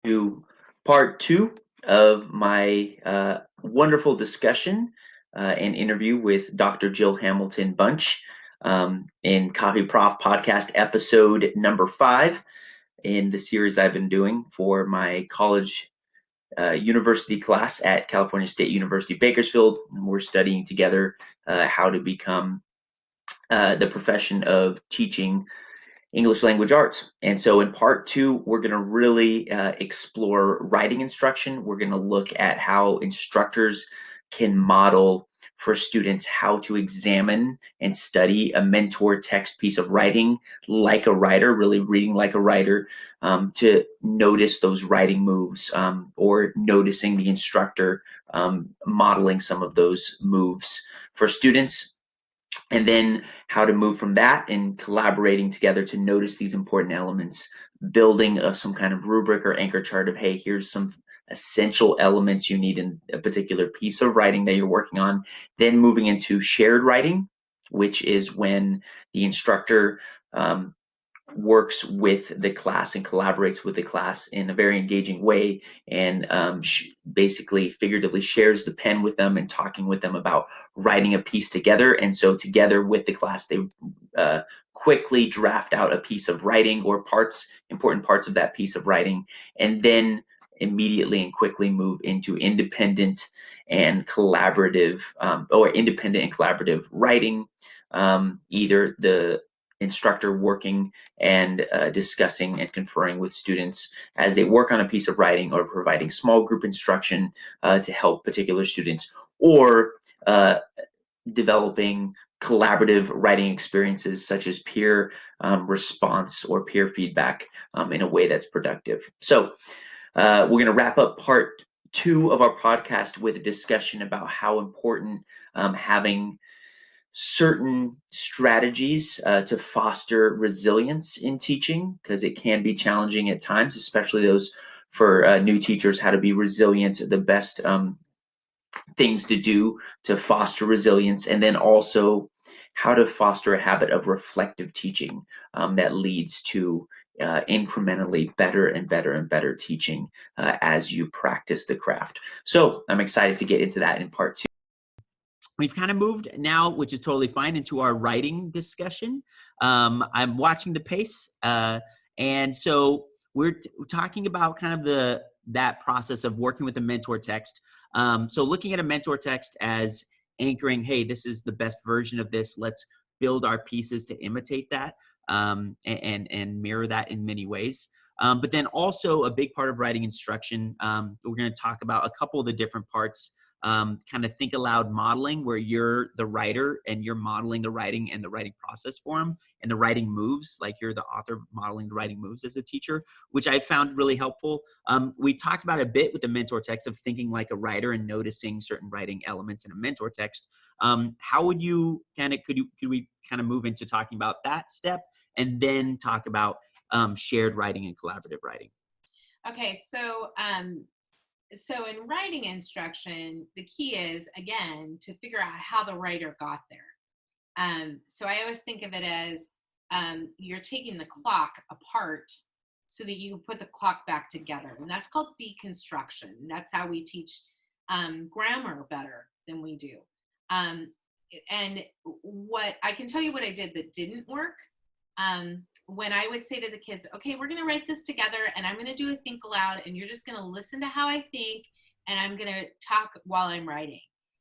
To part two of my wonderful discussion and interview with Dr. Jill Hamilton Bunch in TheCoffeeProf podcast episode number 5 in the series I've been doing for my college university class at California State University, Bakersfield. And we're studying together how to become the profession of teaching English language arts. And so in part 2, we're going to really explore writing instruction. We're going to look at how instructors can model for students how to examine and study a mentor text piece of writing like a writer, really reading like a writer, to notice those writing moves, or noticing the instructor modeling some of those moves for students, and then how to move from that and collaborating together to notice these important elements, building some kind of rubric or anchor chart of, hey, here's some essential elements you need in a particular piece of writing that you're working on. Then moving into shared writing, which is when the instructor works with the class and collaborates with the class in a very engaging way, and basically figuratively shares the pen with them and talking with them about writing a piece together. And so together with the class, they quickly draft out a piece of writing or important parts of that piece of writing, and then immediately and quickly move into independent and collaborative writing, either the instructor working and discussing and conferring with students as they work on a piece of writing, or providing small group instruction to help particular students, or developing collaborative writing experiences such as peer response or peer feedback in a way that's productive. So we're going to wrap up part 2 of our podcast with a discussion about how important having certain strategies to foster resilience in teaching, because it can be challenging at times, especially those for new teachers, how to be resilient, the best things to do to foster resilience, and then also how to foster a habit of reflective teaching that leads to incrementally better and better and better teaching as you practice the craft. So I'm excited to get into that in part 2. We've kind of moved now, which is totally fine, into our writing discussion. I'm watching the pace. And so we're talking about kind of that process of working with a mentor text. So looking at a mentor text as anchoring, hey, this is the best version of this. Let's build our pieces to imitate that, and mirror that in many ways. But then also a big part of writing instruction, we're going to talk about a couple of the different parts. Kind of think aloud modeling, where you're the writer and you're modeling the writing and the writing process for them, and the writing moves, like you're the author modeling the writing moves as a teacher, which I found really helpful. We talked about a bit with the mentor text of thinking like a writer and noticing certain writing elements in a mentor text. How would you could we kind of move into talking about that step and then talk about shared writing and collaborative writing? Okay, so in writing instruction, the key is, again, to figure out how the writer got there. So I always think of it as you're taking the clock apart so that you put the clock back together. And that's called deconstruction. That's how we teach grammar better than we do. And what I can tell you what I did that didn't work. When I would say to the kids, okay, we're going to write this together, and I'm going to do a think aloud, and you're just going to listen to how I think, and I'm going to talk while I'm writing.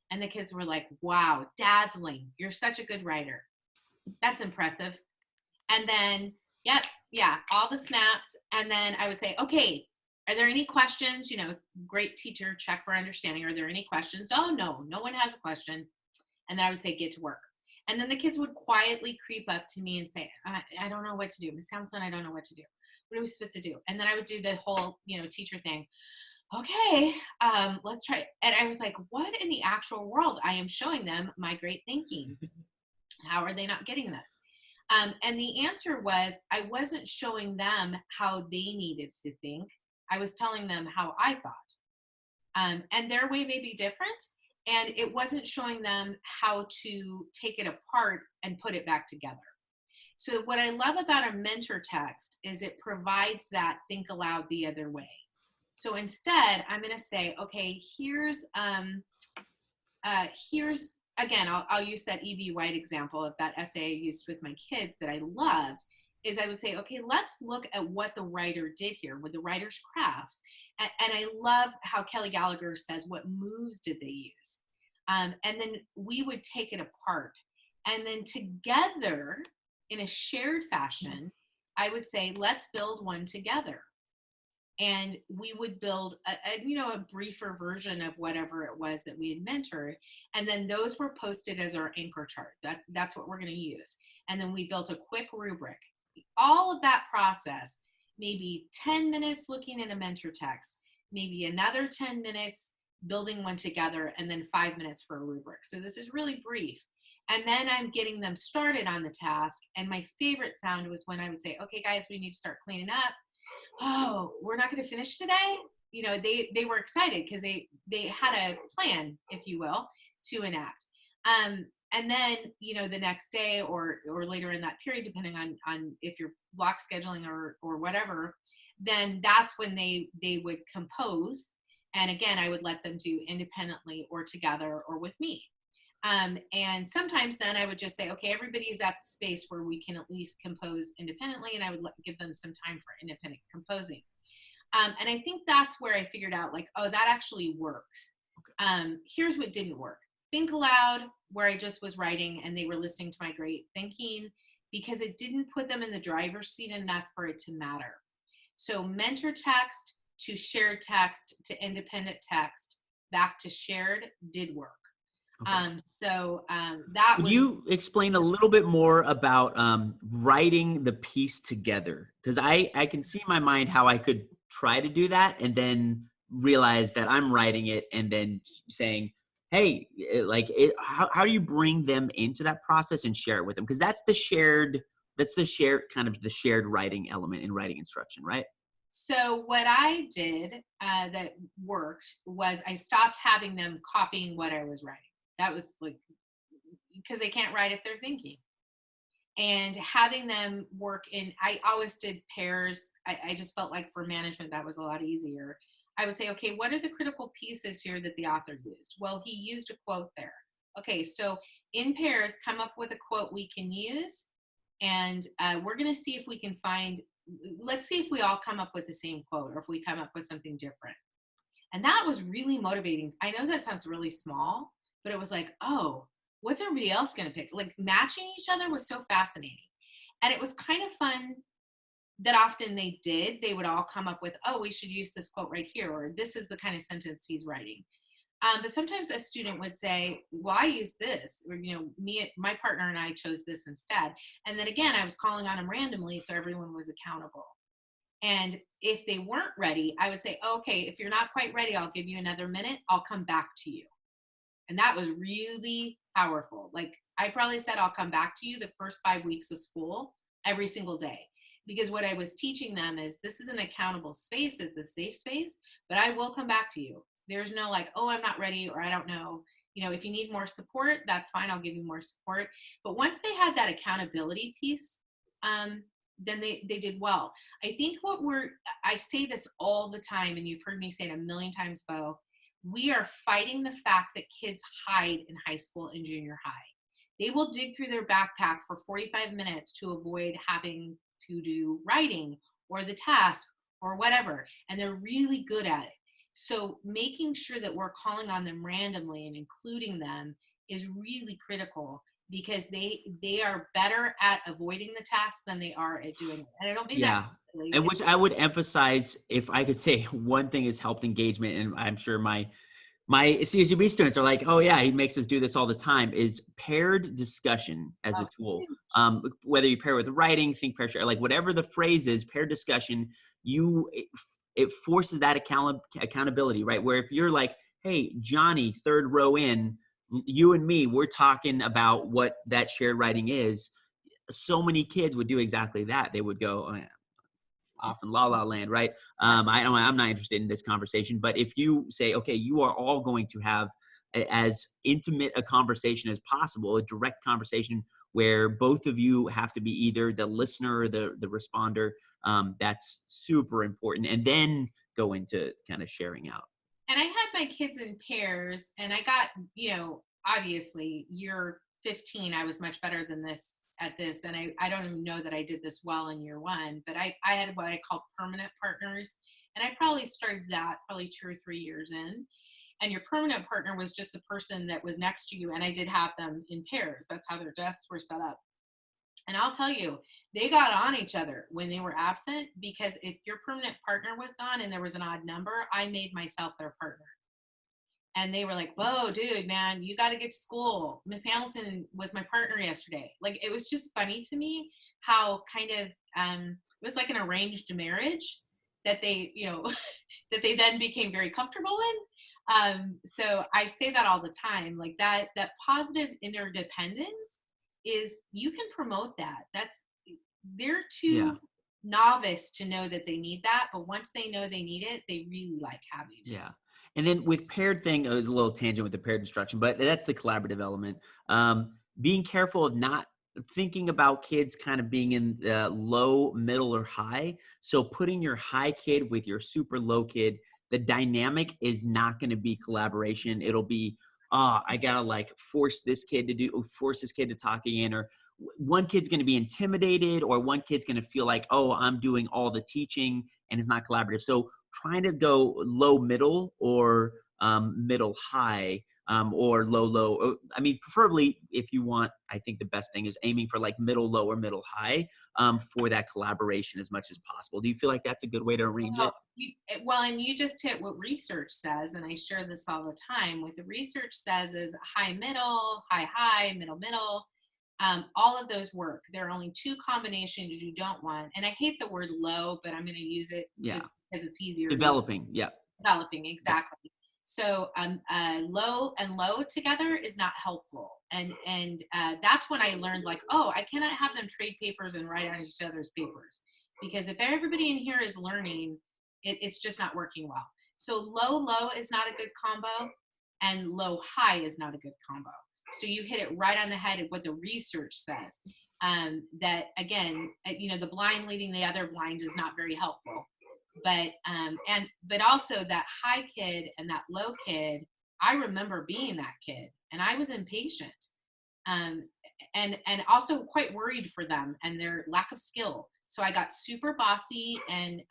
And the kids were like, wow, dazzling. You're such a good writer. That's impressive. And then, yeah, all the snaps. And then I would say, okay, are there any questions? Great teacher, check for understanding. Are there any questions? Oh, no one has a question. And then I would say, get to work. And then the kids would quietly creep up to me and say, I don't know what to do. Ms. Hamilton, I don't know what to do. What are we supposed to do? And then I would do the whole, teacher thing. Okay, let's try. And I was like, what in the actual world? I am showing them my great thinking. How are they not getting this? And the answer was, I wasn't showing them how they needed to think. I was telling them how I thought. And their way may be different. And it wasn't showing them how to take it apart and put it back together. So what I love about a mentor text is it provides that think aloud the other way. So instead, I'm going to say, okay, here's again, I'll use that E.B. White example of that essay I used with my kids that I loved, is I would say, okay, let's look at what the writer did here with the writer's crafts. And I love how Kelly Gallagher says, what moves did they use? And then we would take it apart. And then together, in a shared fashion, I would say, let's build one together. And we would build a briefer version of whatever it was that we had mentored, and then those were posted as our anchor chart. That's what we're going to use. And then we built a quick rubric. All of that process, maybe 10 minutes looking at a mentor text, maybe another 10 minutes building one together, and then 5 minutes for a rubric. So this is really brief. And then I'm getting them started on the task. And my favorite sound was when I would say, okay, guys, we need to start cleaning up. Oh, we're not going to finish today. They were excited because they had a plan, if you will, to enact. And then, the next day or later in that period, depending on if you're block scheduling or whatever, then that's when they would compose. And again, I would let them do independently or together or with me. And sometimes then I would just say, okay, everybody's at the space where we can at least compose independently, and I would give them some time for independent composing. And I think that's where I figured out, like, oh, that actually works. Here's what didn't work. Think aloud, where I just was writing and they were listening to my great thinking, because it didn't put them in the driver's seat enough for it to matter. So mentor text to shared text to independent text back to shared did work. Okay. That Could was. you explain a little bit more about writing the piece together? Because I can see in my mind how I could try to do that and then realize that I'm writing it and then saying, hey, how do you bring them into that process and share it with them? Because that's the shared writing element in writing instruction, right? So what I did that worked was I stopped having them copying what I was writing. That was like, because they can't write if they're thinking. And having them work I always did pairs. I just felt like for management, that was a lot easier. I would say, okay, what are the critical pieces here that the author used? Well, he used a quote there. Okay, so in pairs, come up with a quote we can use. And we're going to see if we can let's see if we all come up with the same quote or if we come up with something different. And that was really motivating. I know that sounds really small, but it was like, oh, what's everybody else going to pick? Like matching each other was so fascinating. And it was kind of fun that often they would all come up with, oh, we should use this quote right here, or this is the kind of sentence he's writing. But sometimes a student would say, well, I use this, or, my partner and I chose this instead. And then again, I was calling on them randomly, so everyone was accountable. And if they weren't ready, I would say, okay, if you're not quite ready, I'll give you another minute. I'll come back to you. And that was really powerful. Like I probably said, I'll come back to you the first 5 weeks of school every single day. Because what I was teaching them is this is an accountable space. It's a safe space, but I will come back to you. There's no like, oh, I'm not ready, or I don't know. If you need more support, that's fine. I'll give you more support. But once they had that accountability piece, then they did well. I think I say this all the time, and you've heard me say it a million times, Bo, we are fighting the fact that kids hide in high school and junior high. They will dig through their backpack for 45 minutes to avoid having to do writing or the task or whatever. And they're really good at it. So making sure that we're calling on them randomly and including them is really critical, because they are better at avoiding the task than they are at doing it. And I don't mean that. And which I would emphasize, if I could say one thing has helped engagement, and I'm sure my CSUB students are like, oh yeah, he makes us do this all the time, is paired discussion as a tool. Whether you pair with writing, think, pair, share, like whatever the phrase is, paired discussion, it forces that accountability, right? Where if you're like, hey, Johnny, third row in, you and me, we're talking about what that shared writing is. So many kids would do exactly that. They would go off in la la land, right? I'm not interested in this conversation. But if you say, okay, you are all going to have as intimate a conversation as possible, a direct conversation where both of you have to be either the listener or the responder, that's super important. And then go into kind of sharing out. And I had my kids in pairs, and I got, obviously year 15, I was much better than this at this. And I don't even know that I did this well in year 1, but I had what I call permanent partners. And I probably started that probably 2 or 3 years in. And your permanent partner was just the person that was next to you. And I did have them in pairs. That's how their desks were set up. And I'll tell you, they got on each other when they were absent, because if your permanent partner was gone and there was an odd number, I made myself their partner. And they were like, whoa, dude, man, you got to get to school. Miss Hamilton was my partner yesterday. Like, it was just funny to me how kind of, it was like an arranged marriage that they, that they then became very comfortable in. So I say that all the time, like that positive interdependence is, you can promote that. They're too novice to know that they need that. But once they know they need it, they really like having it. Yeah. And then with paired thing, it was a little tangent with the paired instruction, but that's the collaborative element. Being careful of not thinking about kids kind of being in the low, middle, or high. So putting your high kid with your super low kid, the dynamic is not going to be collaboration. It'll be, I got to like force this kid to talk again, or one kid's going to be intimidated, or one kid's going to feel like, oh, I'm doing all the teaching, and it's not collaborative. So trying to go low middle, or middle high, or low. I mean, preferably, if you want, I think the best thing is aiming for like middle low or middle high, for that collaboration as much as possible. Do you feel like that's a good way to arrange it? And you just hit what research says, and I share this all the time. What the research says is high middle, high middle middle. All of those work. There are only 2 combinations you don't want. And I hate the word low, but I'm going to use it just because it's easier. Developing, Developing, exactly. Yeah. So low and low together is not helpful. And that's when I learned, like, oh, I cannot have them trade papers and write on each other's papers. Because if everybody in here is learning, it's just not working well. So low is not a good combo, and low high is not a good combo. So you hit it right on the head of what the research says. That again, the blind leading the other blind is not very helpful. But also that high kid and that low kid, I remember being that kid, and I was impatient, and also quite worried for them and their lack of skill. So I got super bossy and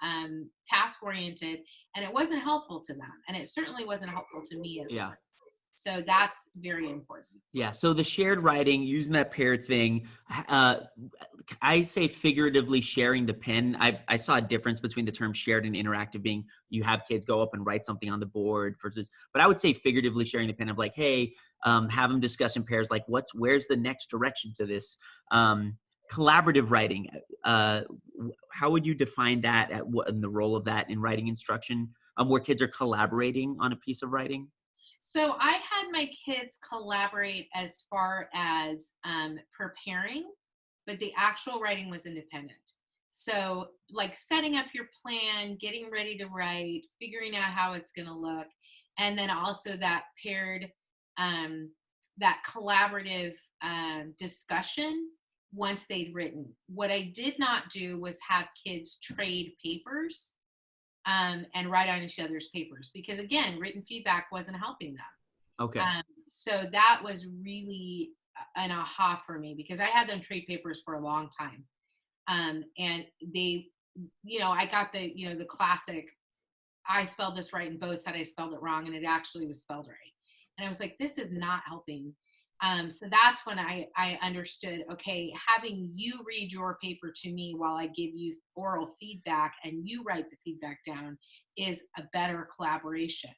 task oriented, and it wasn't helpful to them, and it certainly wasn't helpful to me as well. So that's very important. Yeah. So the shared writing, using that paired thing, I say figuratively sharing the pen. I saw a difference between the term shared and interactive, being you have kids go up and write something on the board versus, but I would say figuratively sharing the pen of like, hey, have them discuss in pairs, like where's the next direction to this? Collaborative writing. How would you define that and the role of that in writing instruction, where kids are collaborating on a piece of writing? So I had my kids collaborate as far as preparing, but the actual writing was independent. So like setting up your plan, getting ready to write, figuring out how it's going to look, and then also that paired, that collaborative discussion once they'd written. What I did not do was have kids trade papers and write on each other's papers, because again, written feedback wasn't helping them. Okay. So that was really an aha for me, because I had them trade papers for a long time. And they, I got the classic, I spelled this right and Bo said I spelled it wrong, and it actually was spelled right. And I was like, this is not helping. So that's when I understood, okay, having you read your paper to me while I give you oral feedback and you write the feedback down is a better collaboration.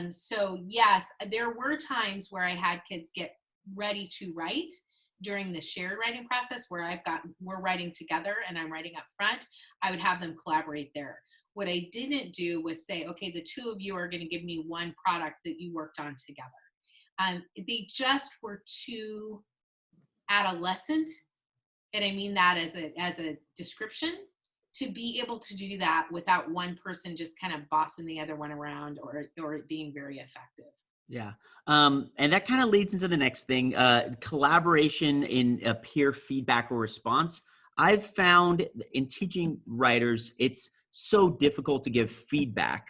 So yes, there were times where I had kids get ready to write during the shared writing process where we're writing together and I'm writing up front. I would have them collaborate there. What I didn't do was say, okay, the 2 of you are going to give me one product that you worked on together. They just were too adolescent, and I mean that as a description, to be able to do that without one person just kind of bossing the other one around or it being very effective. Yeah. And that kind of leads into the next thing, collaboration in a peer feedback or response. I've found in teaching writers, it's so difficult to give feedback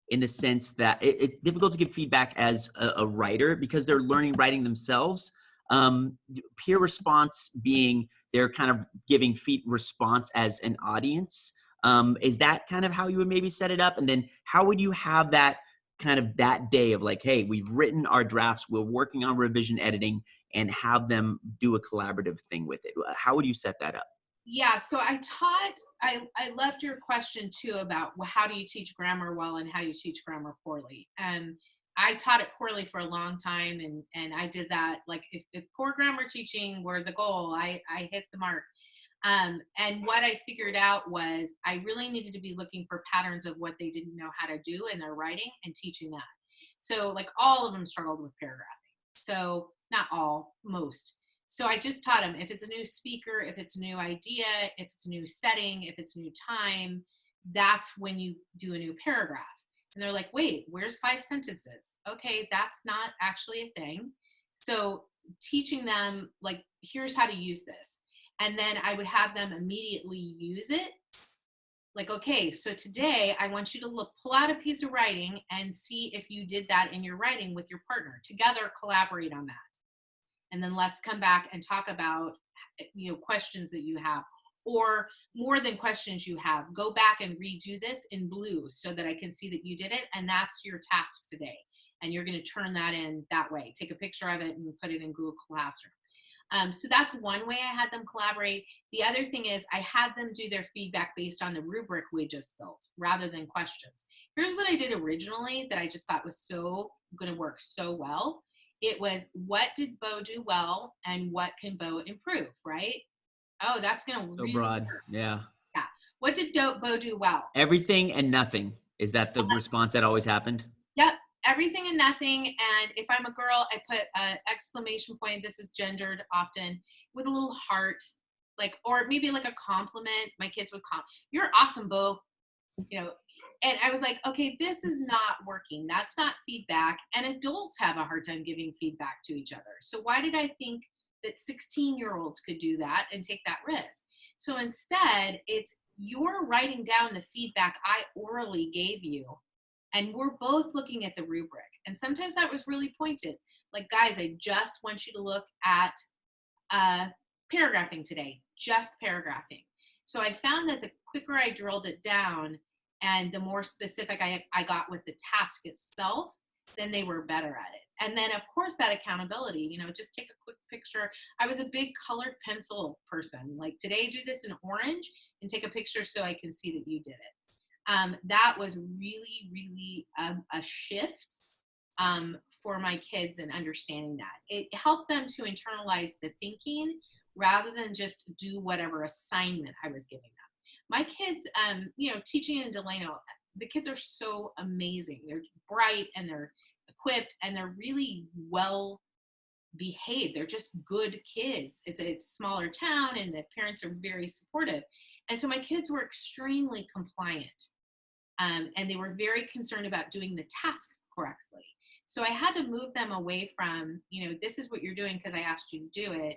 in the sense that it's difficult to give feedback as a writer because they're learning writing themselves. Peer response being they're kind of giving response as an audience. Is that kind of how you would maybe set it up? And then how would you have that kind of that day of like, hey, we've written our drafts, we're working on revision editing, and have them do a collaborative thing with it? How would you set that up? Yeah, so I loved your question too about how do you teach grammar well and how do you teach grammar poorly. I taught it poorly for a long time, and I did that. Like if poor grammar teaching were the goal, I hit the mark. And what I figured out was I really needed to be looking for patterns of what they didn't know how to do in their writing and teaching that. So like all of them struggled with paragraphing. So not all, most. So I just taught them if it's a new speaker, if it's a new idea, if it's a new setting, if it's a new time, that's when you do a new paragraph. And they're like, wait, where's 5 sentences? Okay, that's not actually a thing. So teaching them, like, here's how to use this. And then I would have them immediately use it. Like, okay, so today I want you to pull out a piece of writing and see if you did that in your writing with your partner. Together, collaborate on that. And then let's come back and talk about, questions that you have, or more than questions you have. Go back and redo this in blue so that I can see that you did it. And that's your task today. And you're going to turn that in that way. Take a picture of it and put it in Google Classroom. So that's one way I had them collaborate. The other thing is I had them do their feedback based on the rubric we just built rather than questions. Here's what I did originally that I just thought was so going to work so well. It was, what did Bo do well and what can Bo improve, right? Oh, that's going to So really broad. work. Yeah. Yeah. What did Bo do well? Everything and nothing. Is that the response that always happened? Yep. Everything and nothing. And if I'm a girl, I put an exclamation point. This is gendered often with a little heart, like, or maybe like a compliment. My kids would you're awesome, Bo. And I was like, okay, this is not working. That's not feedback. And adults have a hard time giving feedback to each other. So why did I think that 16-year-olds could do that and take that risk? So instead, it's you're writing down the feedback I orally gave you, and we're both looking at the rubric. And sometimes that was really pointed. Like, guys, I just want you to look at paragraphing today, just paragraphing. So I found that the quicker I drilled it down, and the more specific I got with the task itself, then they were better at it. And then, of course, that accountability, just take a quick picture. I was a big colored pencil person. Like, today, do this in orange and take a picture so I can see that you did it. That was really, really a shift for my kids in understanding that. It helped them to internalize the thinking rather than just do whatever assignment I was giving them. My kids, teaching in Delano, the kids are so amazing. They're bright and they're equipped and they're really well behaved. They're just good kids. It's a smaller town and the parents are very supportive. And so my kids were extremely compliant. And they were very concerned about doing the task correctly. So I had to move them away from, this is what you're doing because I asked you to do it,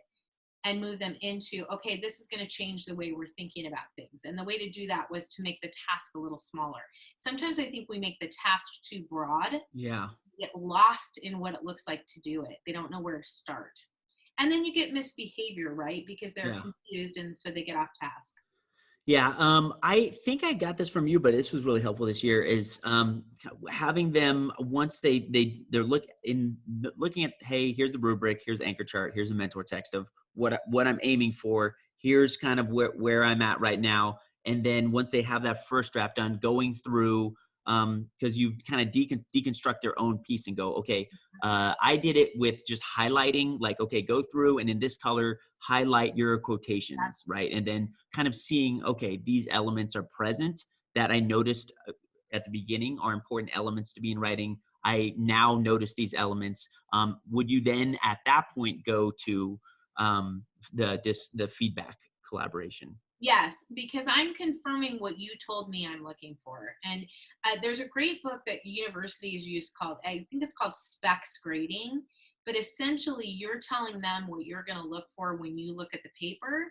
and move them into, okay, this is going to change the way we're thinking about things. And the way to do that was to make the task a little smaller. Sometimes I think we make the task too broad. Yeah. Get lost in what it looks like to do it. They don't know where to start. And then you get misbehavior, right? Because they're confused and so they get off task. Yeah, I think I got this from you, but this was really helpful this year. Is having them once they're looking at, hey, here's the rubric, here's the anchor chart, here's the mentor text of what I'm aiming for. Here's kind of where I'm at right now, and then once they have that first draft done, going through because you kind of deconstruct their own piece and go, okay, I did it with just highlighting, like, okay, go through and in this color highlight your quotations, right? And then kind of seeing, okay, these elements are present that I noticed at the beginning are important elements to be in writing. I now notice these elements. Would you then at that point go to the feedback collaboration? Yes, because I'm confirming what you told me I'm looking for. And there's a great book that universities use called, I think it's called specs grading, but essentially you're telling them what you're going to look for when you look at the paper.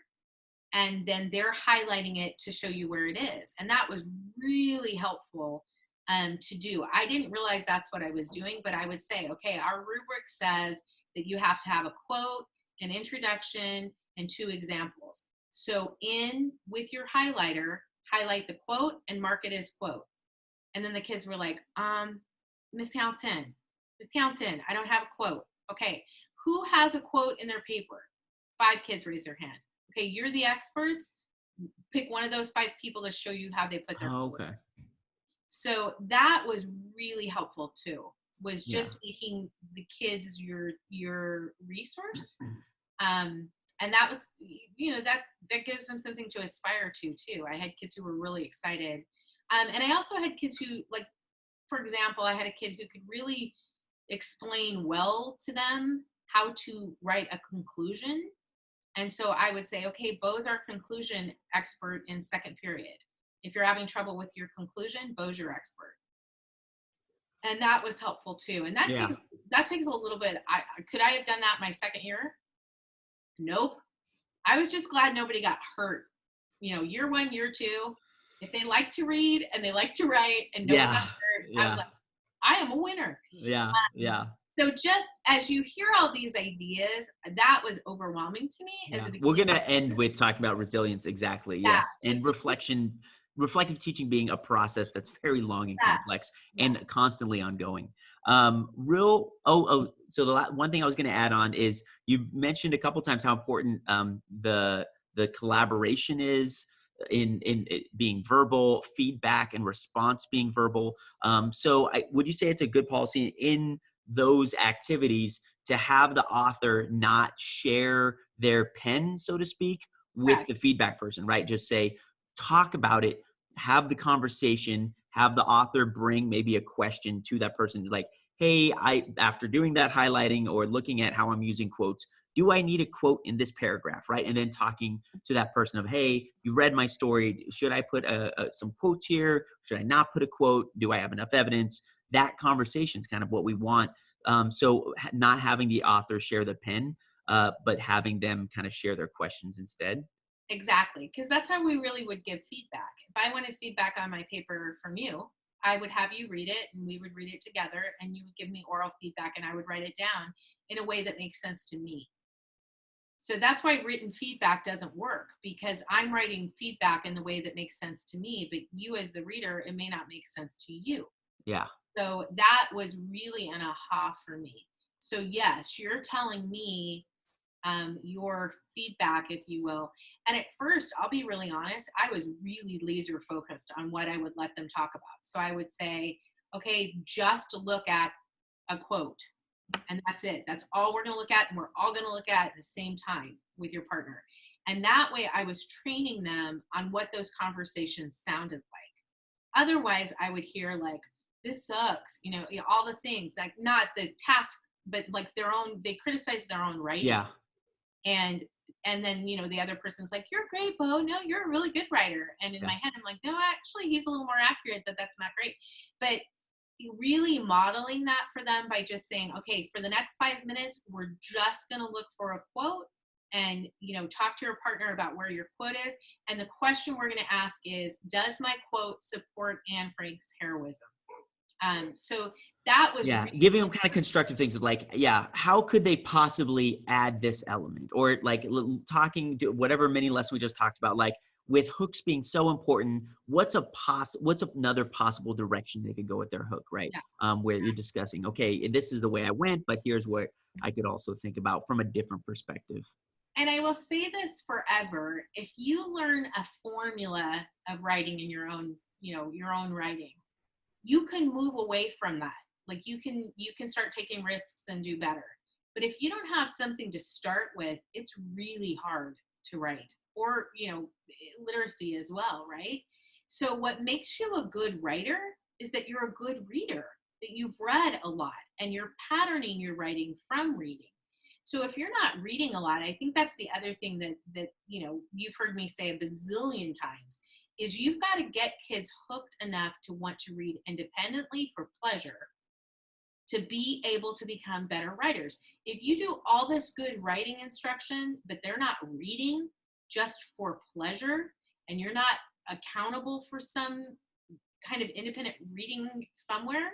and then they're highlighting it to show you where it is. And that was really helpful to do. I didn't realize that's what I was doing, but I would say, okay, our rubric says that you have to have a quote, an introduction, and 2 examples. So with your highlighter, highlight the quote and mark it as quote. And then the kids were like, Miss Hamilton, I don't have a quote. Okay, who has a quote in their paper? 5 kids raise their hand. Okay, you're the experts. Pick one of those 5 people to show you how they put their quote. Okay. So that was really helpful too, was Yeah. just making the kids your resource. And that was, that gives them something to aspire to too. I had kids who were really excited. And I also had kids who, like, for example, I had a kid who could really explain well to them how to write a conclusion. And so I would say, okay, Bo's our conclusion expert in 2nd period. If you're having trouble with your conclusion, Bo's your expert. And that was helpful too. And that takes a little bit. Could I have done that my 2nd year? Nope. I was just glad nobody got hurt. Year 1, year 2, if they like to read and they like to write and no one got hurt, I was like, I am a winner. Yeah. So just as you hear all these ideas, that was overwhelming to me. We're going to end with talking about resilience. Exactly. Yes. And reflective teaching being a process that's very long and complex and constantly ongoing. So the one thing I was going to add on is you mentioned a couple times how important the collaboration is in it being verbal, feedback and response being verbal. So would you say it's a good policy in those activities to have the author not share their pen, so to speak, with the feedback person, right? Just say, talk about it, have the conversation, have the author bring maybe a question to that person, like, hey, after doing that highlighting or looking at how I'm using quotes, do I need a quote in this paragraph, right? And then talking to that person of, hey, you read my story. Should I put some quotes here? Should I not put a quote? Do I have enough evidence? That conversation is kind of what we want. So not having the author share the pen, but having them kind of share their questions instead. Exactly, because that's how we really would give feedback. If I wanted feedback on my paper from you, I would have you read it and we would read it together and you would give me oral feedback and I would write it down in a way that makes sense to me. So that's why written feedback doesn't work, because I'm writing feedback in the way that makes sense to me, but you as the reader, it may not make sense to you. Yeah. So that was really an aha for me. So yes, you're telling me your feedback, if you will. And at first, I'll be really honest, I was really laser focused on what I would let them talk about. So I would say, okay, just look at a quote. And that's it. That's all we're going to look at. And we're all going to look at the same time with your partner. And that way I was training them on what those conversations sounded like. Otherwise, I would hear like, this sucks, all the things, like not the task, but like they criticize their own writing. Yeah. And then, the other person's like, you're great, Bo. No, you're a really good writer. And in my head, I'm like, no, actually, he's a little more accurate. That's not great. But really modeling that for them by just saying, okay, for the next 5 minutes, we're just going to look for a quote and, talk to your partner about where your quote is. And the question we're going to ask is, does my quote support Anne Frank's heroism? So that was really giving them kind of constructive things of like, how could they possibly add this element, or like talking to whatever mini lesson we just talked about, like with hooks being so important, what's another possible direction they could go with their hook, right? Where you're discussing, okay, this is the way I went, but here's what I could also think about from a different perspective. And I will say this forever, if you learn a formula of writing in your own writing, you can move away from that. Like you can start taking risks and do better. But if you don't have something to start with, it's really hard to write, or, literacy as well, right? So what makes you a good writer is that you're a good reader, that you've read a lot and you're patterning your writing from reading. So if you're not reading a lot, I think that's the other thing that you've heard me say a bazillion times, is you've got to get kids hooked enough to want to read independently for pleasure to be able to become better writers. If you do all this good writing instruction, but they're not reading, just for pleasure, and you're not accountable for some kind of independent reading somewhere,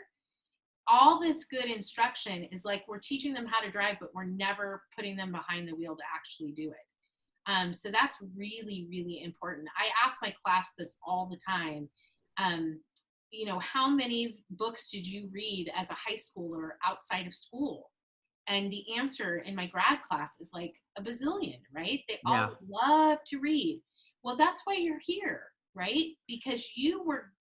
all this good instruction is like we're teaching them how to drive, but we're never putting them behind the wheel to actually do it. So that's really, really important. I ask my class this all the time. You know, how many books did you read as a high schooler outside of school? And the answer in my grad class is like a bazillion, right? They Yeah. all love to read. Well, that's why you're here, right? Because you were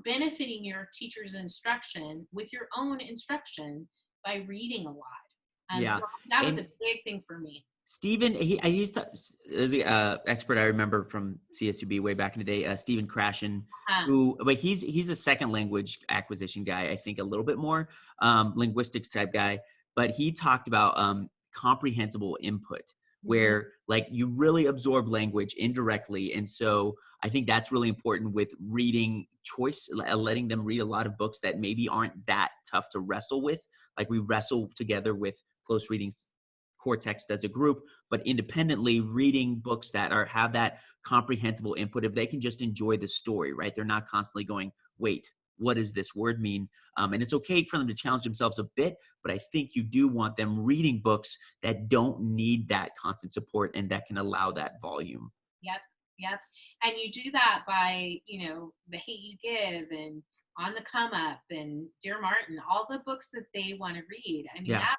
benefiting your teacher's instruction with your own instruction by reading a lot. Yeah. So that was a And big thing for me. Stephen, I used to, as an expert I remember from CSUB way back in the day, Stephen Krashen, Uh, who, but he's a second language acquisition guy, I think a little bit more linguistics type guy, but he talked about comprehensible input, mhm. where like you really absorb language indirectly. And so I think that's really important with reading choice, letting them read a lot of books that maybe aren't that tough to wrestle with. Like we wrestle together with close readings core text as a group, but independently reading books that have that comprehensible input. If they can just enjoy the story, right? They're not constantly going, wait, what does this word mean? And it's okay for them to challenge themselves a bit, but I think you do want them reading books that don't need that constant support and that can allow that volume. Yep, yep. And you do that by, you know, The Hate You Give and On the Come Up and Dear Martin, all the books that they want to read. I mean, Yeah. that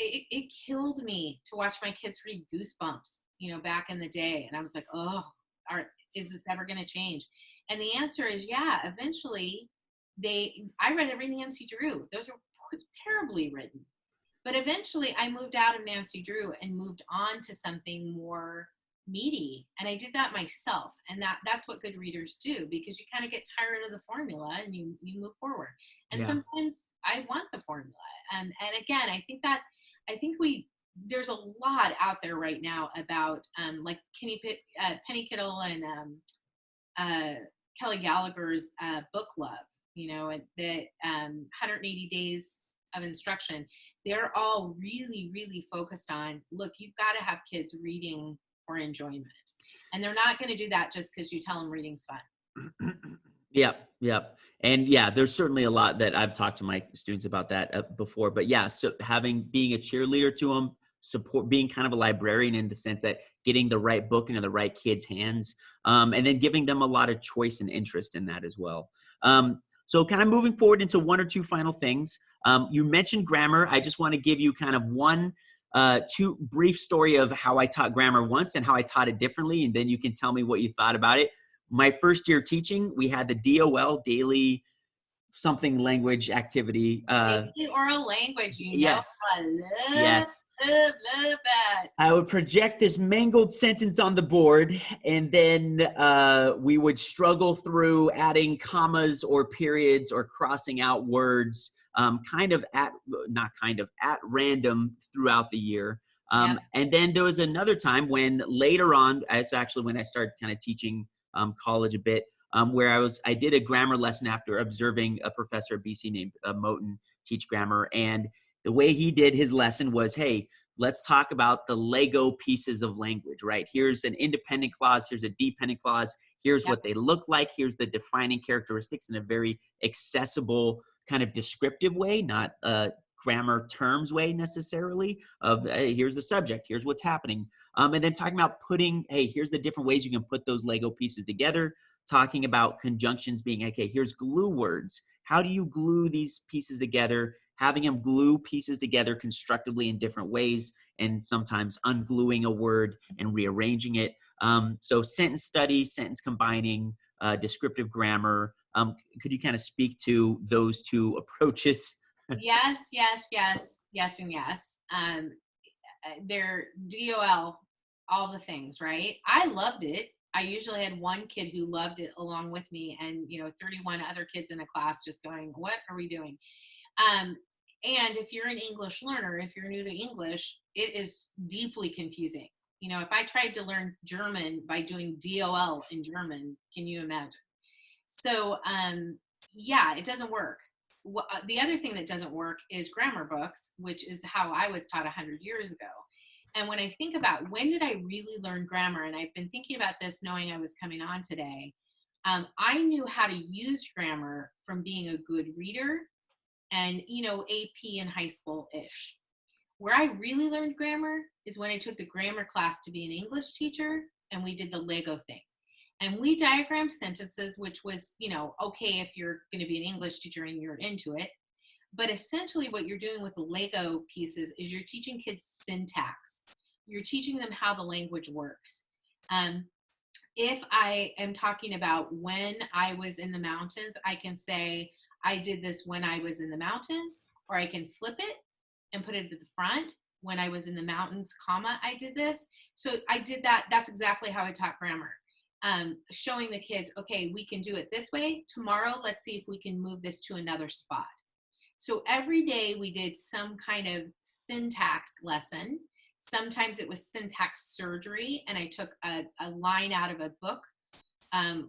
it killed me to watch my kids read Goosebumps, you know, back in the day. And I was like, oh, is this ever going to change? And the answer is, yeah, eventually I read every Nancy Drew. Those are terribly written. But eventually I moved out of Nancy Drew and moved on to something more meaty. And I did that myself. And that's what good readers do, because you kind of get tired of the formula and you move forward. And Yeah. sometimes I want the formula. And again, I think there's a lot out there right now about like Penny Kittle and Kelly Gallagher's book love, you know, and the 180 days of instruction. They're all really, really focused on, look, you've got to have kids reading for enjoyment. And they're not going to do that just because you tell them reading's fun. Yep, yep. And yeah, there's certainly a lot that I've talked to my students about that before. But yeah, so being a cheerleader to them, being kind of a librarian in the sense that getting the right book into the right kids' hands, and then giving them a lot of choice and interest in that as well. So kind of moving forward into one or two final things. You mentioned grammar. I just want to give you kind of two brief story of how I taught grammar once and how I taught it differently, and then you can tell me what you thought about it. My first year teaching, we had the DOL, daily something language activity. Daily oral language, you know, Yes, I love, yes. love that. I would project this mangled sentence on the board, and then we would struggle through adding commas or periods or crossing out words, at random throughout the year. Yep. And then there was another time when later on, as actually when I started kind of teaching college a bit, where I did a grammar lesson after observing a professor at BC named Moten teach grammar, and the way he did his lesson was, hey, let's talk about the Lego pieces of language, right? Here's an independent clause. Here's a dependent clause. Here's Yep. what they look like. Here's the defining characteristics in a very accessible kind of descriptive way, not a grammar terms way necessarily of, hey, here's the subject, here's what's happening. And then talking about hey, here's the different ways you can put those Lego pieces together. Talking about conjunctions being, okay, here's glue words. How do you glue these pieces together? Having them glue pieces together constructively in different ways, and sometimes ungluing a word and rearranging it. So sentence study, sentence combining, descriptive grammar. Could you kind of speak to those two approaches? Yes, yes, yes, yes, and yes. They're DOL, all the things, right? I loved it. I usually had one kid who loved it along with me, and 31 other kids in a class just going, "What are we doing?" Um, and if you're an English learner, if you're new to English, it is deeply confusing. If I tried to learn German by doing DOL in German, can you imagine? So, yeah, it doesn't work. The other thing that doesn't work is grammar books, which is how I was taught 100 years ago. And when I think about when did I really learn grammar, and I've been thinking about this knowing I was coming on today, I knew how to use grammar from being a good reader and, AP in high school-ish. Where I really learned grammar is when I took the grammar class to be an English teacher and we did the Lego thing. And we diagrammed sentences, which was, okay if you're going to be an English teacher and you're into it. But essentially what you're doing with the Lego pieces is you're teaching kids syntax. You're teaching them how the language works. If I am talking about when I was in the mountains, I can say I did this when I was in the mountains, or I can flip it and put it at the front. When I was in the mountains, comma, I did this. So I did that. That's exactly how I taught grammar. Showing the kids, okay, we can do it this way. Tomorrow, let's see if we can move this to another spot. So every day we did some kind of syntax lesson. Sometimes it was syntax surgery, and I took a line out of a book,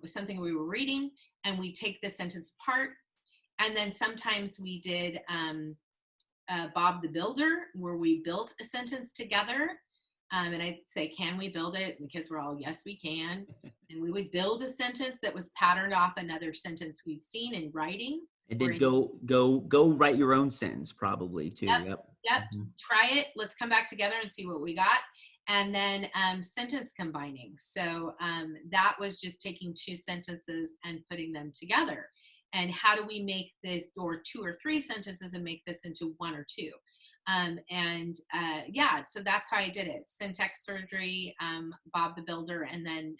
something we were reading, and we take the sentence apart. And then sometimes we did Bob the Builder, where we built a sentence together. And I'd say, can we build it? And the kids were all, yes, we can. And we would build a sentence that was patterned off another sentence we'd seen in writing. And then go write your own sentence probably too. Yep. Mm-hmm. Try it. Let's come back together and see what we got. And then sentence combining. So that was just taking two sentences and putting them together. And how do we make this, or two or three sentences and make this into one or two? So that's how I did it. Syntax surgery, Bob the Builder, and then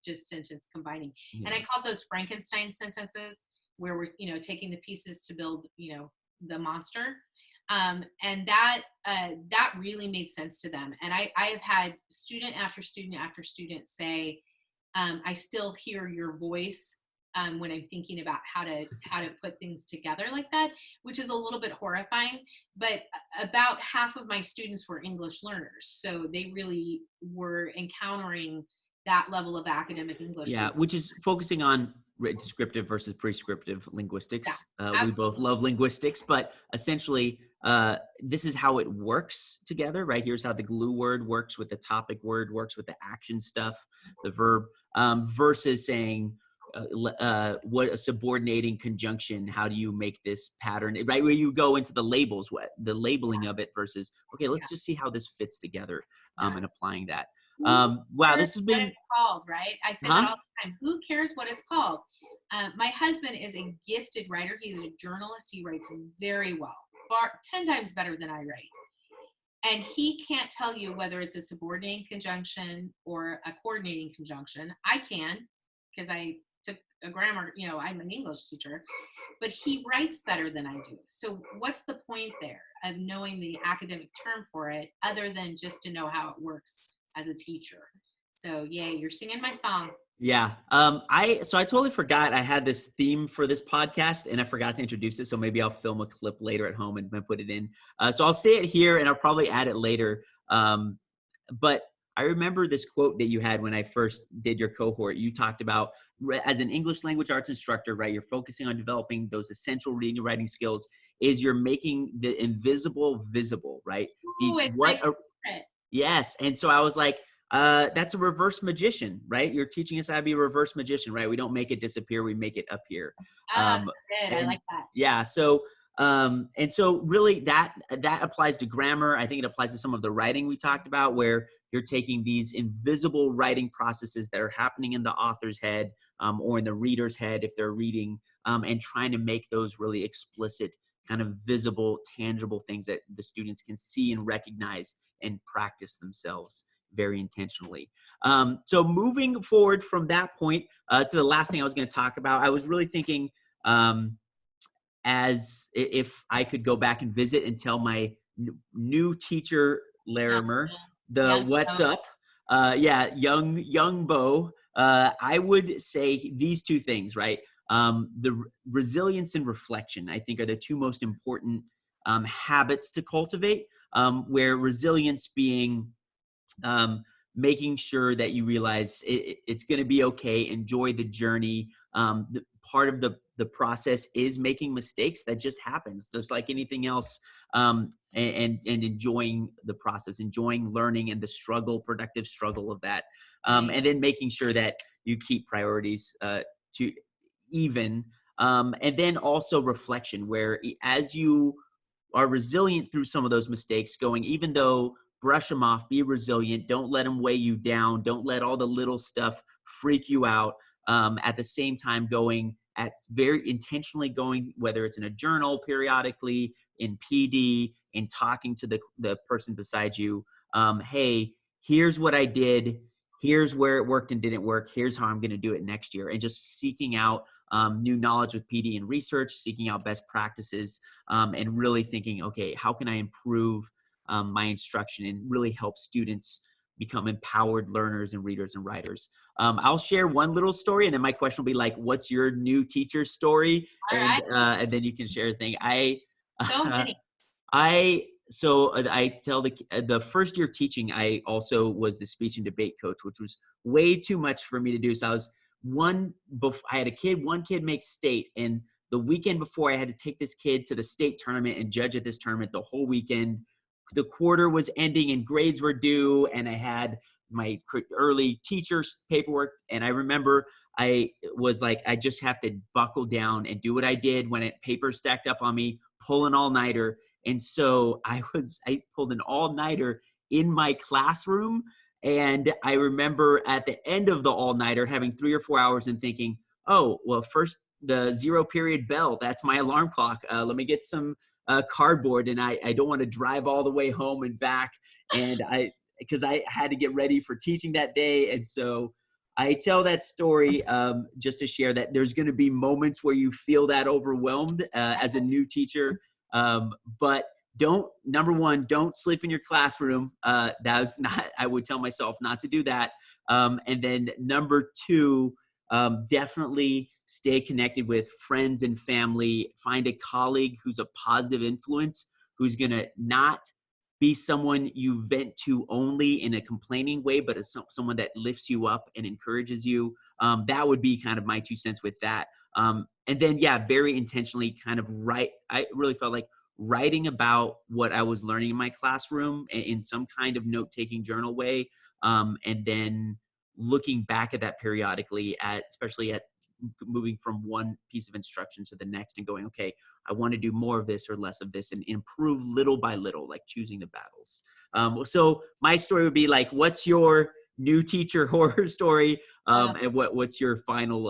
just sentence combining. Yeah. And I called those Frankenstein sentences, where we're, taking the pieces to build, the monster. And that really made sense to them. And I have had student after student after student say, I still hear your voice when I'm thinking about how to put things together like that, which is a little bit horrifying. But about half of my students were English learners, so they really were encountering that level of academic English. Yeah, which is focusing on descriptive versus prescriptive linguistics. Yeah, we both love linguistics, but essentially this is how it works together, right? Here's how the glue word works with the topic word, works with the action stuff, the verb, versus saying what a subordinating conjunction, how do you make this pattern, right? Where you go into the labels, the labeling of it versus, okay, let's just see how this fits together and applying that. Wow, this has been what it's called, right? I say that all the time. Who cares what it's called? My husband is a gifted writer. He's a journalist. He writes very well, 10 times better than I write. And he can't tell you whether it's a subordinating conjunction or a coordinating conjunction. I can, because I took a grammar, I'm an English teacher, but he writes better than I do. So what's the point there of knowing the academic term for it, other than just to know how it works as a teacher? So yay, you're singing my song. Yeah. I totally forgot I had this theme for this podcast and I forgot to introduce it. So maybe I'll film a clip later at home and put it in. So I'll say it here and I'll probably add it later. But I remember this quote that you had when I first did your cohort. You talked about, as an English language arts instructor, right? You're focusing on developing those essential reading and writing skills. Is you're making the invisible visible, right? Yes. And so I was like, that's a reverse magician, right? You're teaching us how to be a reverse magician, right? We don't make it disappear, we make it appear. Good. I like that. Yeah. So, and so really that applies to grammar. I think it applies to some of the writing we talked about, where you're taking these invisible writing processes that are happening in the author's head or in the reader's head if they're reading, and trying to make those really explicit, kind of visible, tangible things that the students can see and recognize and practice themselves very intentionally. So moving forward from that point to the last thing I was going to talk about, I was really thinking as if I could go back and visit and tell my new teacher, Larimer, what's up. Young Bo, I would say these two things, right? The resilience and reflection, I think, are the two most important habits to cultivate, where resilience being making sure that you realize it's going to be okay. Enjoy the journey. Part of the process is making mistakes. That just happens, just like anything else. And enjoying the process, enjoying learning and the struggle, productive struggle of that. And then making sure that you keep priorities to even. And then also reflection, where as you are resilient through some of those mistakes, going, even though, brush them off, be resilient, don't let them weigh you down, don't let all the little stuff freak you out. At the same time, going at very intentionally going, whether it's in a journal periodically, in PD, in talking to the person beside you, hey, here's what I did, here's where it worked and didn't work, here's how I'm going to do it next year. And just seeking out new knowledge with PD and research, seeking out best practices, and really thinking, okay, how can I improve my instruction and really help students become empowered learners and readers and writers. I'll share one little story, and then my question will be like, what's your new teacher story? All right. And then you can share a thing. So many. I tell the first year teaching, I also was the speech and debate coach, which was way too much for me to do. So I was I had one kid make state, and the weekend before I had to take this kid to the state tournament and judge at this tournament the whole weekend. The quarter was ending and grades were due, and I had my early teacher's paperwork. And I remember I was like, I just have to buckle down and do what I did when paper stacked up on me, pull an all-nighter. And so I pulled an all-nighter in my classroom. And I remember at the end of the all-nighter having 3 or 4 hours and thinking, oh, well, first the 0 period bell, that's my alarm clock. Let me get some cardboard, and I don't want to drive all the way home and back. And because I had to get ready for teaching that day. And so I tell that story just to share that there's going to be moments where you feel that overwhelmed as a new teacher. But number one, don't sleep in your classroom. That was not, I would tell myself not to do that. And then number two, definitely stay connected with friends and family. Find a colleague who's a positive influence, who's going to not be someone you vent to only in a complaining way, but as someone that lifts you up and encourages you. That would be kind of my 2 cents with that. And then, yeah, very intentionally kind of I really felt like writing about what I was learning in my classroom in some kind of note-taking journal way. And then looking back at that periodically, especially at moving from one piece of instruction to the next and going, okay, I want to do more of this or less of this, and improve little by little, like choosing the battles. So my story would be like, what's your new teacher horror story? And what's your final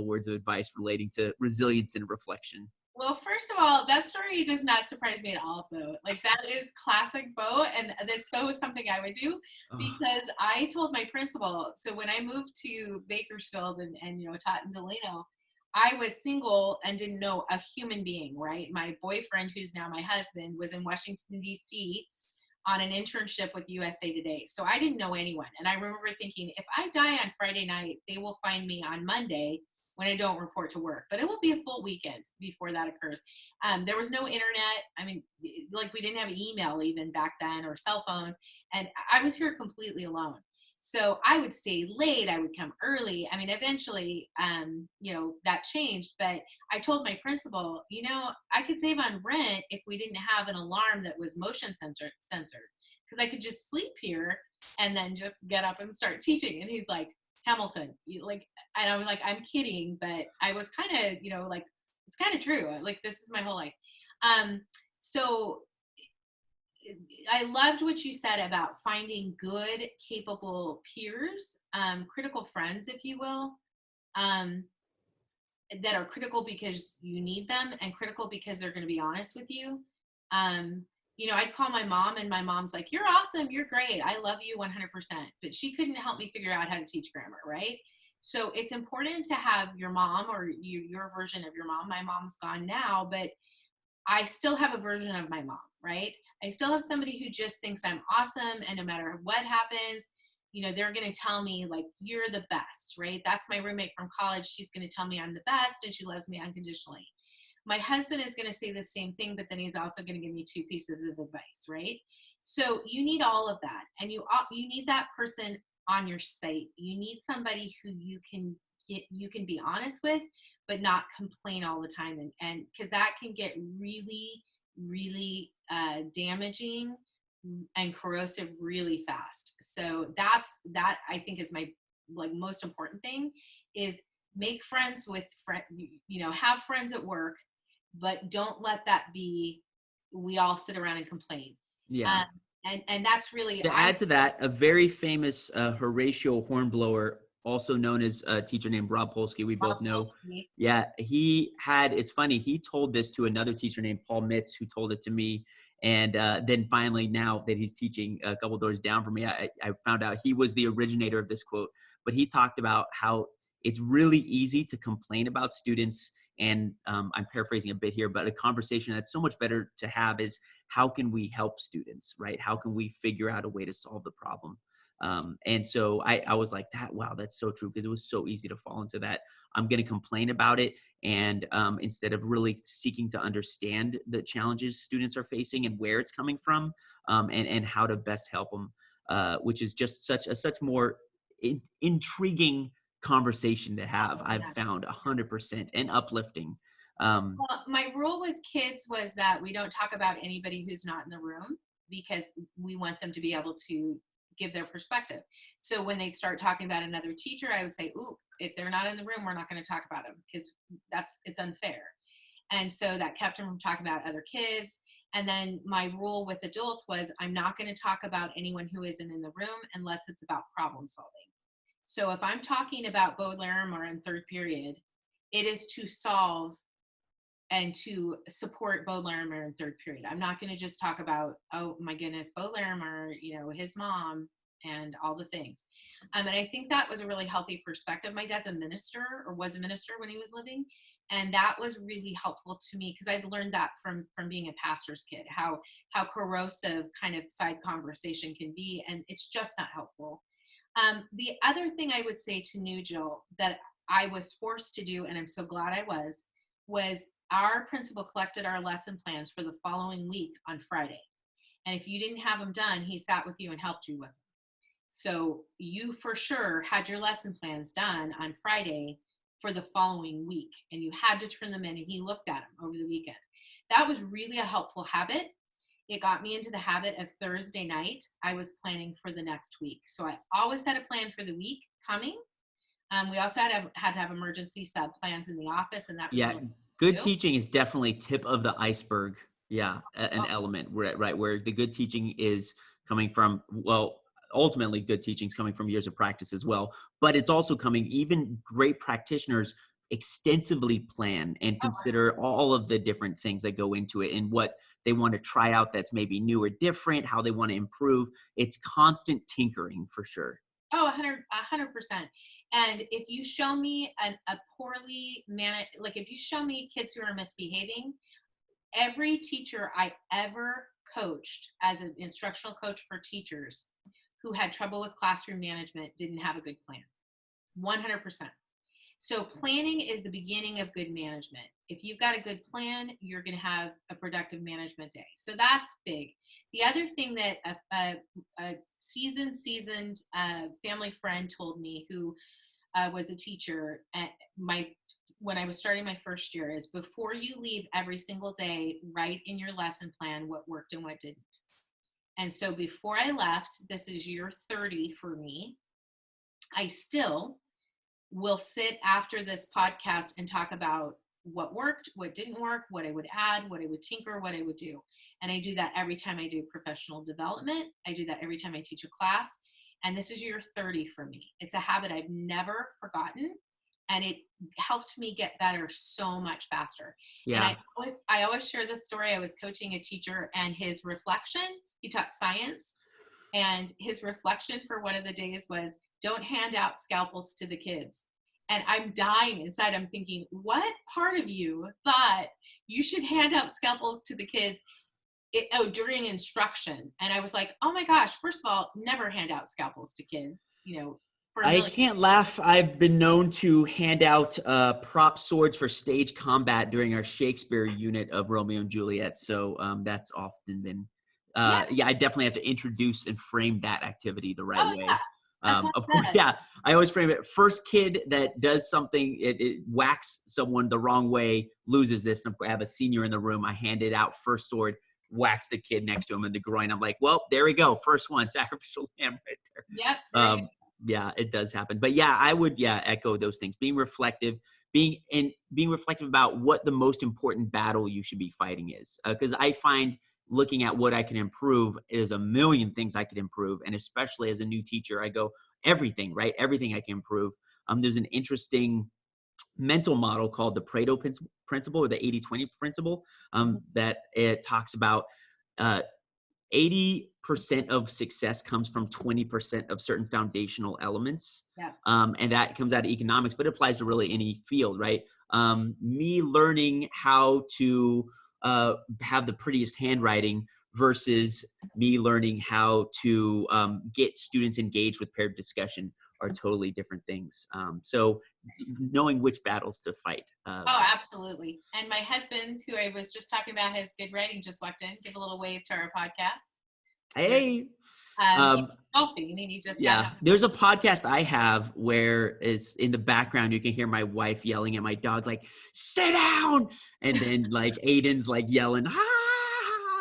words of advice relating to resilience and reflection? Well, first of all, that story does not surprise me at all, Bo. Like, that is classic Bo, and that's so something I would do, because I told my principal, so when I moved to Bakersfield and taught in Delano, I was single and didn't know a human being, right? My boyfriend, who's now my husband, was in Washington, D.C. on an internship with USA Today. So I didn't know anyone. And I remember thinking, if I die on Friday night, they will find me on Monday when I don't report to work. But it will be a full weekend before that occurs. There was no internet. I mean, like, we didn't have email even back then, or cell phones. And I was here completely alone. So I would stay late, I would come early. I mean, eventually, that changed. But I told my principal, I could save on rent if we didn't have an alarm that was motion censored, because I could just sleep here and then just get up and start teaching. And he's like, Hamilton, and I was like, I'm kidding, but I was kind of, like, it's kind of true. Like, this is my whole life. So I loved what you said about finding good, capable peers, critical friends, if you will, that are critical because you need them, and critical because they're going to be honest with you. I'd call my mom, and my mom's like, you're awesome, you're great, I love you 100%. But she couldn't help me figure out how to teach grammar, right? So it's important to have your mom, or your version of your mom. My mom's gone now, but I still have a version of my mom, right? I still have somebody who just thinks I'm awesome, and no matter what happens, they're going to tell me, like, you're the best, right? That's my roommate from college. She's going to tell me I'm the best, and she loves me unconditionally. My husband is going to say the same thing, but then he's also going to give me 2 pieces of advice, right? So you need all of that, and you need that person on your site. You need somebody who you can be honest with, but not complain all the time, and because that can get really, really damaging and corrosive really fast. So that I think is my most important thing, is make friends with have friends at work, but don't let that be we all sit around and complain. Yeah. And that's really, To add to that, a very famous Horatio Hornblower, also known as a teacher named Rob Polsky, we both know. Yeah, it's funny, he told this to another teacher named Paul Mitz, who told it to me. And then finally, now that he's teaching a couple doors down from me, I found out he was the originator of this quote. But he talked about how it's really easy to complain about students. And I'm paraphrasing a bit here, but a conversation that's so much better to have is, how can we help students, right? How can we figure out a way to solve the problem? And so I was like, wow, that's so true, because it was so easy to fall into that. I'm going to complain about it. And instead of really seeking to understand the challenges students are facing and where it's coming from, and how to best help them, which is just such more intriguing conversation to have. I've found 100%, and uplifting. Well, my rule with kids was that we don't talk about anybody who's not in the room, because we want them to be able to give their perspective. So when they start talking about another teacher, I would say, ooh, if they're not in the room, we're not going to talk about them, because it's unfair. And so that kept them from talking about other kids. And then my rule with adults was, I'm not going to talk about anyone who isn't in the room unless it's about problem solving. So if I'm talking about Bo Larimer in third period, it is to solve and to support Bo Larimer in third period. I'm not going to just talk about, oh my goodness, Bo Larimer, his mom and all the things. And I think that was a really healthy perspective. My dad's a minister, or was a minister when he was living. And that was really helpful to me, because I'd learned that from being a pastor's kid, how corrosive kind of side conversation can be. And it's just not helpful. The other thing I would say to New Jill that I was forced to do, and I'm so glad I was our principal collected our lesson plans for the following week on Friday. And if you didn't have them done, he sat with you and helped you with them. So you for sure had your lesson plans done on Friday for the following week, and you had to turn them in, and he looked at them over the weekend. That was really a helpful habit. It got me into the habit of Thursday night, I was planning for the next week. So I always had a plan for the week coming. We also had to have emergency sub plans in the office, and that was really good teaching is definitely tip of the iceberg. Yeah, an element where the good teaching is coming from, well, ultimately good teaching is coming from years of practice as well, but it's also coming, even great practitioners extensively plan and consider all of the different things that go into it and what they want to try out that's maybe new or different, how they want to improve. It's constant tinkering for sure. Oh, 100%. And if you show me a poorly managed, if you show me kids who are misbehaving, every teacher I ever coached as an instructional coach for teachers who had trouble with classroom management didn't have a good plan. 100%. So planning is the beginning of good management. If you've got a good plan, you're going to have a productive management day. So that's big. The other thing that a seasoned family friend told me, who was a teacher when I was starting my first year, is before you leave every single day, write in your lesson plan what worked and what didn't. And so before I left, this is year 30 for me, I still will sit after this podcast and talk about what worked, what didn't work, what I would add, what I would tinker, what I would do. And I do that every time I do professional development. I do that every time I teach a class. And this is year 30 for me. It's a habit I've never forgotten. And it helped me get better so much faster. Yeah. And I always share this story. I was coaching a teacher, and his reflection, he taught science, and his reflection for one of the days was, don't hand out scalpels to the kids. And I'm dying inside. I'm thinking, what part of you thought you should hand out scalpels to the kids during instruction? And I was like, oh my gosh, first of all, never hand out scalpels to kids, I can't laugh. I've been known to hand out prop swords for stage combat during our Shakespeare unit of Romeo and Juliet. So that's often been yeah, I definitely have to introduce and frame that activity the right Oh yeah, way. that's what Of it course, does. yeah, I always frame it. First kid that does something, it whacks someone the wrong way, loses this. And of course, I have a senior in the room. I hand it out, first sword, whacks the kid next to him in the groin. I'm like, well, there we go. First one, sacrificial lamb right Yep. there. There you go. Yeah, it does happen. But yeah, I would, echo those things. Being reflective, being reflective about what the most important battle you should be fighting is. Because I find looking at what I can improve, there's a million things I could improve. And especially as a new teacher, I go, everything, right? Everything I can improve. There's an interesting mental model called the Pareto principle, or the 80-20 principle, that it talks about uh, 80% of success comes from 20% of certain foundational elements. Yeah. And that comes out of economics, but it applies to really any field, right? Me learning how to have the prettiest handwriting versus me learning how to get students engaged with paired discussion are totally different things. So knowing which battles to fight. Oh, absolutely. And my husband, who I was just talking about, his good writing, just walked in. Give a little wave to our podcast. Hey. He's golfing, and he just got Yeah, there's a podcast I have where is in the background you can hear my wife yelling at my dog like sit down, and then like Aiden's like yelling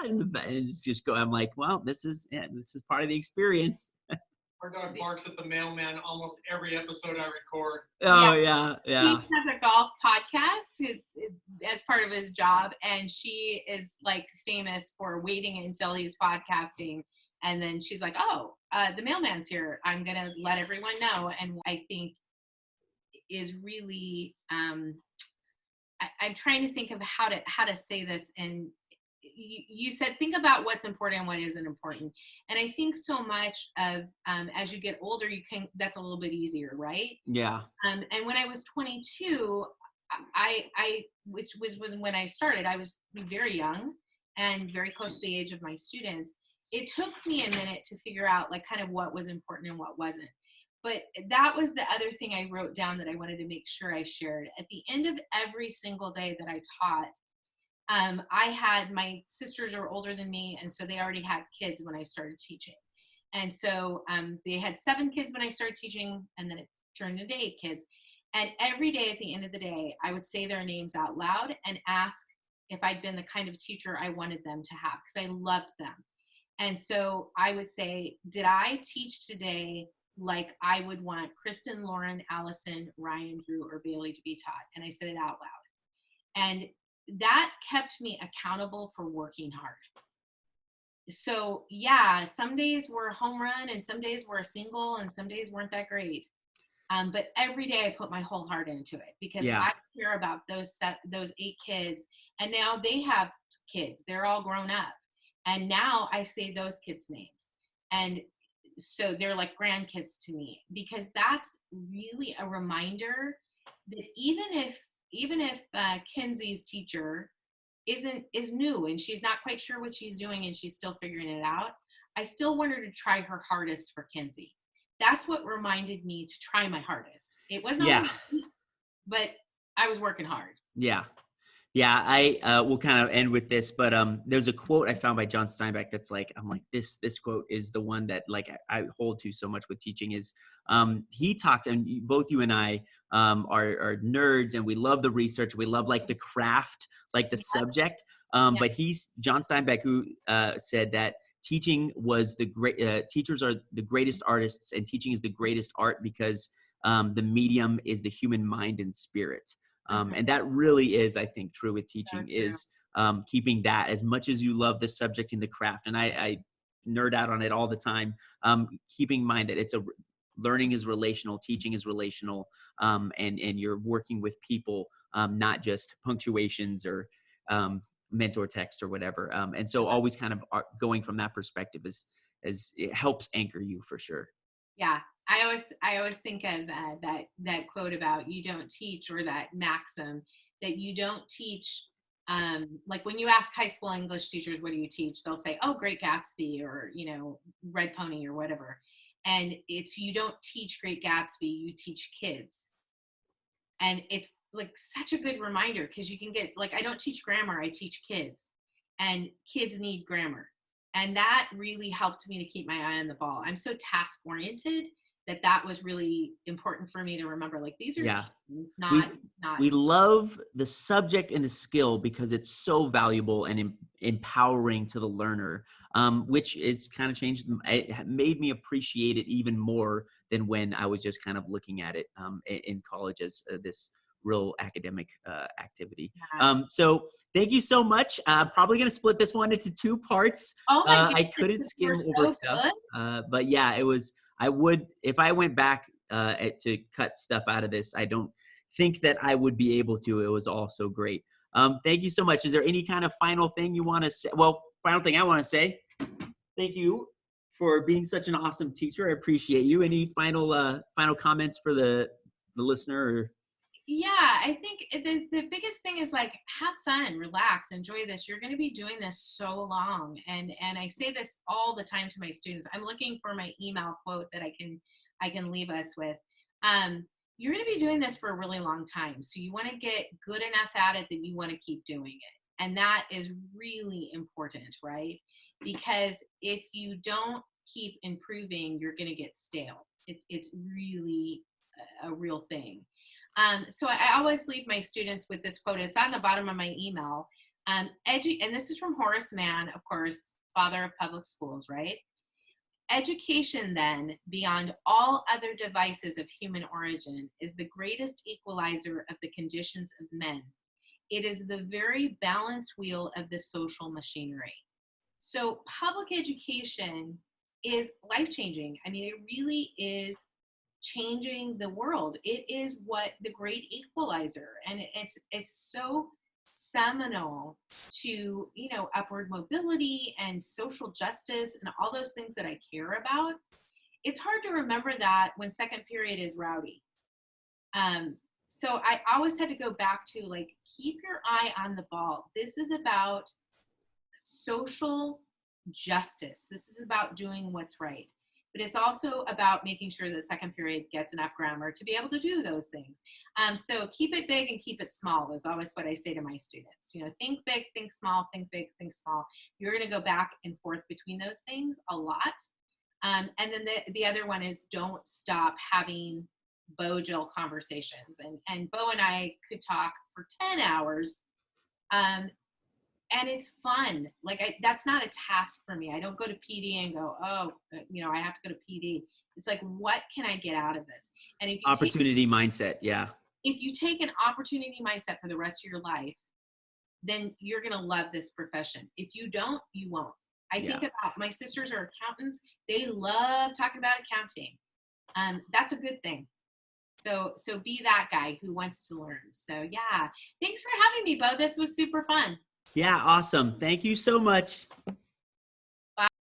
and it's just go. I'm like, well, this is part of the experience. Our dog barks at the mailman almost every episode I record. Oh He yeah. has a golf podcast as part of his job, and she is like famous for waiting until he's podcasting, and then she's like, "Oh, the mailman's here. I'm gonna let everyone know." And I think is really, I'm trying to think of how to say this. And you said think about what's important and what isn't important, and I think so much of as you get older, that's a little bit easier, right? Yeah. And when I was 22, which was when I started, I was very young and very close to the age of my students. It took me a minute to figure out like kind of what was important and what wasn't. But that was the other thing I wrote down that I wanted to make sure I shared. At the end of every single day that I taught, I had, my sisters are older than me, and so they already had kids when I started teaching. And so they had 7 kids when I started teaching, and then it turned into 8 kids. And every day at the end of the day, I would say their names out loud and ask if I'd been the kind of teacher I wanted them to have, because I loved them. And so I would say, did I teach today like I would want Kristen, Lauren, Allison, Ryan, Drew, or Bailey to be taught? And I said it out loud. And that kept me accountable for working hard. So yeah, some days were a home run, and some days were a single, and some days weren't that great. But every day I put my whole heart into it, because I care about those 8 kids, and now they have kids. They're all grown up, and now I say those kids' names, and so they're like grandkids to me, because that's really a reminder that even if Kenzie's teacher is new and she's not quite sure what she's doing and she's still figuring it out, I still want her to try her hardest for Kenzie. That's what reminded me to try my hardest. It wasn't always easy, but I was working hard. Yeah. I will kind of end with this, but there's a quote I found by John Steinbeck that's like, I'm like, this quote is the one that like I hold to so much with teaching. Is he talked, and both you and I are nerds, and we love the research, we love like the craft, like the subject. But John Steinbeck, who said that teaching was teachers are the greatest artists, and teaching is the greatest art because the medium is the human mind and spirit. And that really is, I think, true with teaching, is keeping that, as much as you love the subject and the craft, and I nerd out on it all the time, keeping in mind that learning is relational, teaching is relational, and you're working with people, not just punctuations or mentor text or whatever. And so always kind of going from that perspective it helps anchor you for sure. Yeah. I always think of that quote about you don't teach, or that maxim that you don't teach. Like when you ask high school English teachers, what do you teach? They'll say, oh, Great Gatsby, or, Red Pony, or whatever. And it's, you don't teach Great Gatsby, you teach kids. And it's like such a good reminder, because you can get like, I don't teach grammar, I teach kids, and kids need grammar. And that really helped me to keep my eye on the ball. I'm so task oriented that was really important for me to remember. Like, these are things, not. We love the subject and the skill because it's so valuable and empowering to the learner, which is kind of changed. It made me appreciate it even more than when I was just kind of looking at it in college as this real academic activity. So thank you so much. Probably going to split this one into 2 parts. Oh my goodness, I couldn't skim over stuff, but yeah, it was. I would, if I went back to cut stuff out of this, I don't think that I would be able to. It was all so great. Thank you so much. Is there any kind of final thing you want to say? Well, final thing I want to say, thank you for being such an awesome teacher. I appreciate you. Any final comments for the listener? Or? Yeah, I think the biggest thing is, like, have fun, relax, enjoy this. You're going to be doing this so long. And I say this all the time to my students. I'm looking for my email quote that I can leave us with. You're going to be doing this for a really long time. So you want to get good enough at it that you want to keep doing it. And that is really important, right? Because if you don't keep improving, you're going to get stale. It's really a real thing. So I always leave my students with this quote. It's on the bottom of my email. And this is from Horace Mann, of course, father of public schools, right? Education, then, beyond all other devices of human origin, is the greatest equalizer of the conditions of men. It is the very balance wheel of the social machinery. So public education is life-changing. I mean, it really is changing the world. It is what the great equalizer, and it's so seminal to, upward mobility and social justice and all those things that I care about. It's hard to remember that when second period is rowdy. So I always had to go back to, like, keep your eye on the ball. This is about social justice. This is about doing what's right. But it's also about making sure that second period gets enough grammar to be able to do those things. So keep it big and keep it small is always what I say to my students. Think big, think small, think big, think small. You're going to go back and forth between those things a lot. And then the other one is, don't stop having Jill conversations. And Bo and I could talk for 10 hours. And it's fun. Like, that's not a task for me. I don't go to PD and go, oh, I have to go to PD. It's like, what can I get out of this? And if you opportunity mindset, yeah. If you take an opportunity mindset for the rest of your life, then you're going to love this profession. If you don't, you won't. I think about my sisters are accountants. They love talking about accounting. That's a good thing. So be that guy who wants to learn. So yeah, thanks for having me, Bo. This was super fun. Yeah, awesome. Thank you so much.